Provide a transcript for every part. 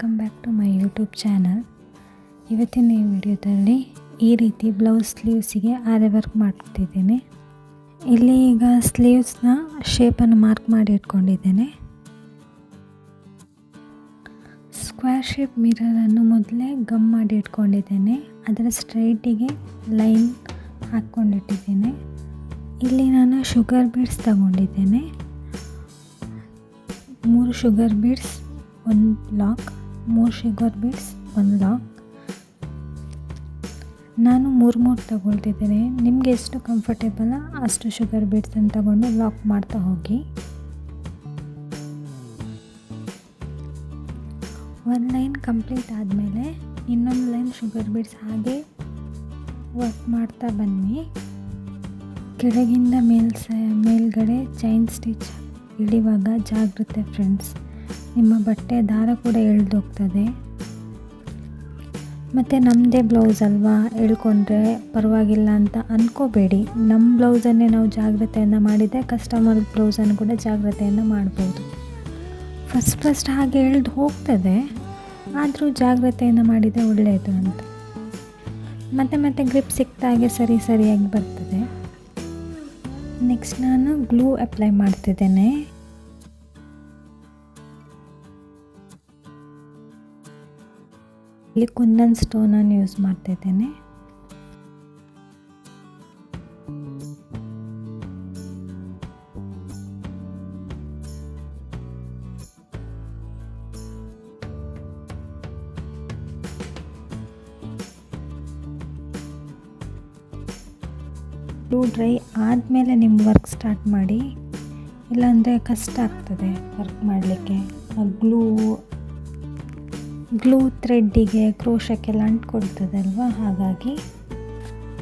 Welcome back to my YouTube channel. ಇವತ್ತಿನ ಈ ವಿಡಿಯೋದಲ್ಲಿ ಈ ರೀತಿ ಬ್ಲೌಸ್ ಸ್ಲೀವ್ಸಿಗೆ ಆರಿ ವರ್ಕ್ ಮಾಡ್ತಿದ್ದೇನೆ. ಇಲ್ಲಿ ಈಗ ಸ್ಲೀವ್ಸ್ನ ಶೇಪನ್ನು ಮಾರ್ಕ್ ಮಾಡಿ ಇಟ್ಕೊಂಡಿದ್ದೇನೆ. ಸ್ಕ್ವೇರ್ ಶೇಪ್ ಮಿರರನ್ನು ಮೊದಲೇ ಗಮ್ ಮಾಡಿ ಇಟ್ಕೊಂಡಿದ್ದೇನೆ. ಅದರ ಸ್ಟ್ರೈಟಿಗೆ ಲೈನ್ ಹಾಕ್ಕೊಂಡಿಟ್ಟಿದ್ದೇನೆ. ಇಲ್ಲಿ ನಾನು ಶುಗರ್ ಬೀಡ್ಸ್ ತಗೊಂಡಿದ್ದೇನೆ. 3 sugar beads, 1 lock, 3 sugar beads, 1 lock. ನಾನು 3 ತಗೊಳ್ತಿದ್ದೇನೆ. ನಿಮಗೆ ಎಷ್ಟು ಕಂಫರ್ಟೇಬಲ್ ಅಷ್ಟು ಶುಗರ್ ಬೀಡ್ಸನ್ನು ತಗೊಂಡು ಲಾಕ್ ಮಾಡ್ತಾ ಹೋಗಿ. 1 ಲೈನ್ ಕಂಪ್ಲೀಟ್ ಆದಮೇಲೆ ಇನ್ನೊಂದು ಲೈನ್ ಶುಗರ್ ಬೀಡ್ಸ್ ಹಾಗೆ ವರ್ಕ್ ಮಾಡ್ತಾ ಬನ್ನಿ. ಕೆಳಗಿಂದ ಮೇಲ್ಗಡೆ ಚೈನ್ ಸ್ಟಿಚ್ ಇಳಿವಾಗ ಜಾಗ್ರತೆ ಫ್ರೆಂಡ್ಸ್, ನಿಮ್ಮ ಬಟ್ಟೆ ದಾರ ಕೂಡ ಎಳ್ದೋಗ್ತದೆ. ಮತ್ತು ನಮ್ಮದೇ ಬ್ಲೌಸ್ ಅಲ್ವಾ, ಎಳ್ಕೊಂಡ್ರೆ ಪರವಾಗಿಲ್ಲ ಅಂತ ಅಂದ್ಕೋಬೇಡಿ. ನಮ್ಮ ಬ್ಲೌಸನ್ನೇ ನಾವು ಜಾಗ್ರತೆಯಿಂದ ಮಾಡಿದರೆ ಕಸ್ಟಮರ್ ಬ್ಲೌಸನ್ನು ಕೂಡ ಜಾಗ್ರತೆಯಿಂದ ಮಾಡ್ಬೋದು. ಫಸ್ಟ್ ಹಾಗೆ ಎಳ್ದು ಹೋಗ್ತದೆ, ಆದರೂ ಜಾಗ್ರತೆಯಿಂದ ಮಾಡಿದರೆ ಒಳ್ಳೆಯದು ಅಂತ. ಮತ್ತೆ ಗ್ರಿಪ್ ಸಿಕ್ತಾಗೆ ಸರಿಯಾಗಿ ಬರ್ತದೆ. ನೆಕ್ಸ್ಟ್ ನಾನು ಗ್ಲೂ ಅಪ್ಲೈ ಮಾಡ್ತಿದ್ದೇನೆ. ಇಲ್ಲಿ ಕುಂದನ್ ಸ್ಟೋನನ್ನು ಯೂಸ್ ಮಾಡ್ತಿದ್ದೇನೆ. ಗ್ಲೂ ಡ್ರೈ ಆದಮೇಲೆ ನಿಮ್ಮ ವರ್ಕ್ ಸ್ಟಾರ್ಟ್ ಮಾಡಿ, ಇಲ್ಲಾಂದರೆ ಕಷ್ಟ ಆಗ್ತದೆ ವರ್ಕ್ ಮಾಡಲಿಕ್ಕೆ. ಗ್ಲೂ ಥ್ರೆಡ್ಡಿಗೆ ಕ್ರೋಶಕ್ಕೆಲ್ಲ ಅಂಟ್ಕೊಳ್ತದಲ್ವ, ಹಾಗಾಗಿ.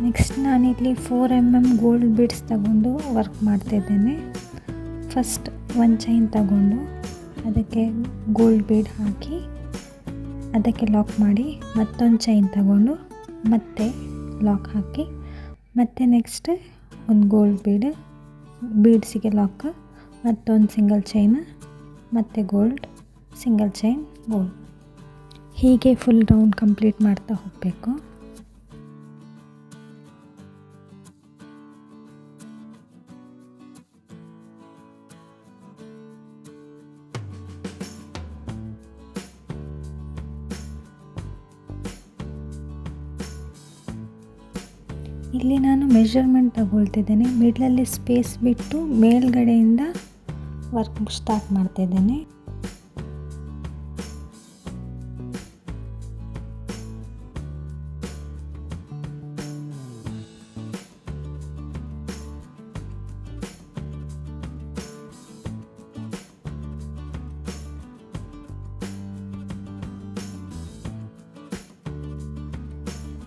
ನೆಕ್ಸ್ಟ್ ನಾನಿಲ್ಲಿ 4 mm ಗೋಲ್ಡ್ ಬೀಡ್ಸ್ ತಗೊಂಡು ವರ್ಕ್ ಮಾಡ್ತಿದ್ದೇನೆ. ಫಸ್ಟ್ 1 ಚೈನ್ ತಗೊಂಡು ಅದಕ್ಕೆ ಗೋಲ್ಡ್ ಬೀಡ್ ಹಾಕಿ ಅದಕ್ಕೆ ಲಾಕ್ ಮಾಡಿ, ಮತ್ತೊಂದು ಚೈನ್ ತಗೊಂಡು ಮತ್ತೆ ಲಾಕ್ ಹಾಕಿ, ಮತ್ತು ನೆಕ್ಸ್ಟ್ ಒಂದು ಗೋಲ್ಡ್ ಬೀಡ್ಸಿಗೆ ಲಾಕ್, ಮತ್ತೊಂದು ಸಿಂಗಲ್ ಚೈನ್, ಮತ್ತು ಗೋಲ್ಡ್, ಸಿಂಗಲ್ ಚೈನ್, ಗೋಲ್ಡ್. ಹೀಗೆ ಫುಲ್ ರೌಂಡ್ ಕಂಪ್ಲೀಟ್ ಮಾಡ್ತಾ ಹೋಗಬೇಕು. ಇಲ್ಲಿ ನಾನು ಮೆಷರ್ಮೆಂಟ್ ತಗೊಳ್ತಿದ್ದೇನೆ. ಮಿಡ್ಲಲ್ಲಿ ಸ್ಪೇಸ್ ಬಿಟ್ಟು ಮೇಲ್ಗಡೆಯಿಂದ ವರ್ಕ್ ಸ್ಟಾರ್ಟ್ ಮಾಡ್ತಿದ್ದೇನೆ.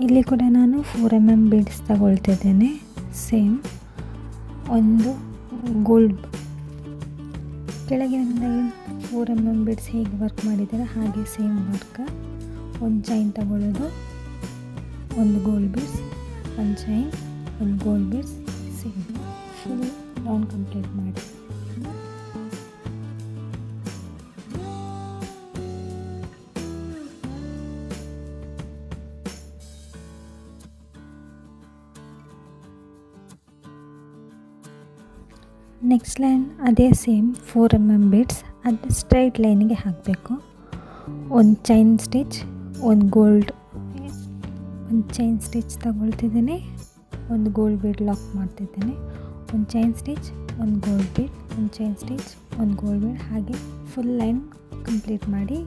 ಇಲ್ಲಿ ಕೂಡ ನಾನು 4 mm ಬೀಡ್ಸ್ ತಗೊಳ್ತಿದ್ದೇನೆ. ಸೇಮ್ ಒಂದು ಗೋಲ್ಡ್ ಕೆಳಗಿನಿಂದ 4 mm ಬೀಡ್ಸ್ ಹೇಗೆ ವರ್ಕ್ ಮಾಡಿದ್ದಾರೆ ಹಾಗೆ ಸೇಮ್ ವರ್ಕ್. ಒಂದು ಚೈನ್ ತಗೊಳ್ಳೋದು, ಒಂದು ಗೋಲ್ಡ್ ಬೀಡ್ಸ್, ಒಂದು ಚೈನ್, ಒಂದು gold beads, same full round complete ಮಾಡಿ. ನೆಕ್ಸ್ಟ್ ಲೈನ್ ಅದೇ ಸೇಮ್ 4 mm ಬೀಡ್ಸ್, ಅದು ಸ್ಟ್ರೈಟ್ ಲೈನಿಗೆ ಹಾಕಬೇಕು. ಒಂದು ಚೈನ್ ಸ್ಟಿಚ್, ಒಂದು ಚೈನ್ ಸ್ಟಿಚ್ ತಗೊಳ್ತಿದ್ದೇನೆ, ಒಂದು ಗೋಲ್ಡ್ ಬೀಡ್ ಲಾಕ್ ಮಾಡ್ತಿದ್ದೇನೆ, ಒಂದು ಚೈನ್ ಸ್ಟಿಚ್, ಒಂದು ಗೋಲ್ಡ್ ಬೀಡ್, ಒಂದು ಚೈನ್ ಸ್ಟಿಚ್, ಒಂದು ಗೋಲ್ಡ್ ಬೀಡ್, ಹಾಗೆ ಫುಲ್ ಲೈನ್ ಕಂಪ್ಲೀಟ್ ಮಾಡಿ.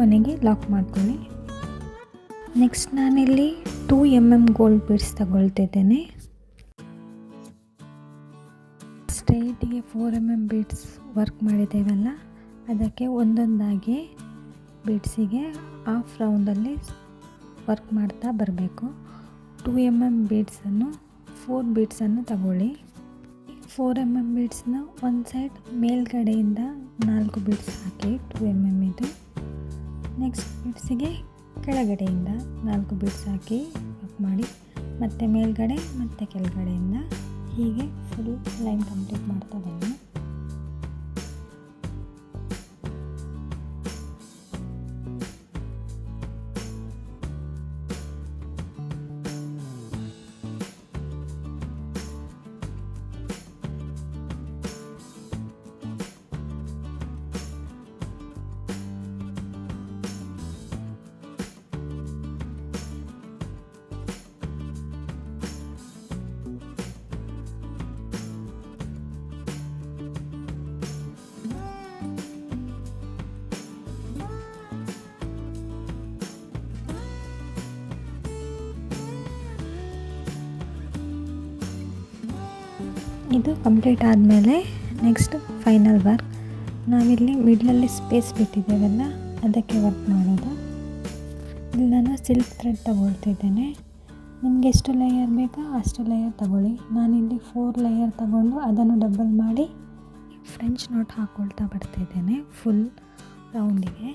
ಕೊನೆಗೆ ಲಾಕ್ ಮಾಡ್ಕೊಳ್ಳಿ. ನೆಕ್ಸ್ಟ್ ನಾನಿಲ್ಲಿ 2 mm ಗೋಲ್ಡ್ ಬೀಡ್ಸ್ ತಗೊಳ್ತಿದ್ದೇನೆ. ಸ್ಟ್ರೈಟಿಗೆ 4 mm ಬೀಡ್ಸ್ ವರ್ಕ್ ಮಾಡಿದ್ದೇವಲ್ಲ, ಅದಕ್ಕೆ ಒಂದೊಂದಾಗಿ ಬೀಡ್ಸಿಗೆ ಹಾಫ್ ರೌಂಡಲ್ಲಿ ವರ್ಕ್ ಮಾಡ್ತಾ ಬರಬೇಕು. 2 mm ಬೀಡ್ಸನ್ನು 4 ಬೀಡ್ಸನ್ನು ತಗೊಳ್ಳಿ. 4 mm ಬೀಡ್ಸ್ನ ಒಂದು ಸೈಡ್ ಮೇಲ್ಗಡೆಯಿಂದ 4 ಬೀಡ್ಸ್ ಹಾಕಿ 2 mm ಇದು. ನೆಕ್ಸ್ಟ್ ಬೀಡ್ಸಿಗೆ ಕೆಳಗಡೆಯಿಂದ 4 ಬೀಡ್ಸ್ ಹಾಕಿ ವರ್ಕ್ ಮಾಡಿ, ಮತ್ತು ಮೇಲ್ಗಡೆ ಮತ್ತು ಕೆಳಗಡೆಯಿಂದ ಹೀಗೆ ಫುಲ್ ಲೈನ್ ಕಂಪ್ಲೀಟ್ ಮಾಡ್ತಾ ಬನ್ನಿ. ಇದು ಕಂಪ್ಲೀಟ್ ಆದಮೇಲೆ ನೆಕ್ಸ್ಟ್ ಫೈನಲ್ ವರ್ಕ್. ನಾವಿಲ್ಲಿ ಮಿಡ್ಲಲ್ಲಿ ಸ್ಪೇಸ್ ಬಿಟ್ಟಿದ್ದೇವಲ್ಲ, ಅದಕ್ಕೆ ವರ್ಕ್ ಮಾಡೋದು. ಇಲ್ಲಿ ನಾನು ಸಿಲ್ಕ್ ಥ್ರೆಡ್ ತಗೊಳ್ತಿದ್ದೇನೆ. ನಿಮಗೆ ಎಷ್ಟು ಲೇಯರ್ ಬೇಕೋ ಅಷ್ಟು ಲೇಯರ್ ತಗೊಳ್ಳಿ. ನಾನಿಲ್ಲಿ 4 ಲೇಯರ್ ತಗೊಂಡು ಅದನ್ನು ಡಬಲ್ ಮಾಡಿ ಫ್ರೆಂಚ್ ನಾಟ್ ಹಾಕ್ಕೊಳ್ತಾ ಬರ್ತಿದ್ದೇನೆ ಫುಲ್ ರೌಂಡಿಗೆ.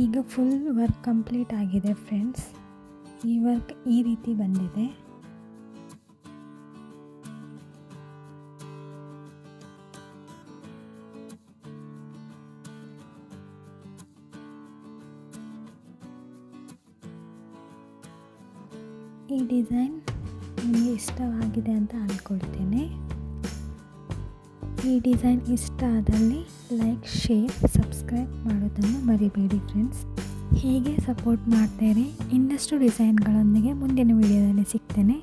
ಈಗ ಫುಲ್ ವರ್ಕ್ ಕಂಪ್ಲೀಟ್ ಆಗಿದೆ ಫ್ರೆಂಡ್ಸ್. ಈ ವರ್ಕ್ ಈ ರೀತಿ ಬಂದಿದೆ. ಈ ಡಿಸೈನ್ ನಿಮಗೆ ಇಷ್ಟವಾಗಿದೆ ಅಂತ ಅಂದ್ಕೊಳ್ತೇನೆ. ಈ ಡಿಸೈನ್ ಇಷ್ಟ ಆದಲ್ಲಿ ಲೈಕ್, ಶೇರ್, ಸಬ್ಸ್ಕ್ರೈಬ್ ಮಾಡೋದನ್ನು ಮರಿಬೇಡಿ ಫ್ರೆಂಡ್ಸ್. ಹೀಗೆ ಸಪೋರ್ಟ್ ಮಾಡ್ತೀರಿ. ಇನ್ನಷ್ಟು ಡಿಸೈನ್ಗಳೊಂದಿಗೆ ಮುಂದಿನ ವಿಡಿಯೋದಲ್ಲಿ ಸಿಗ್ತೇನೆ.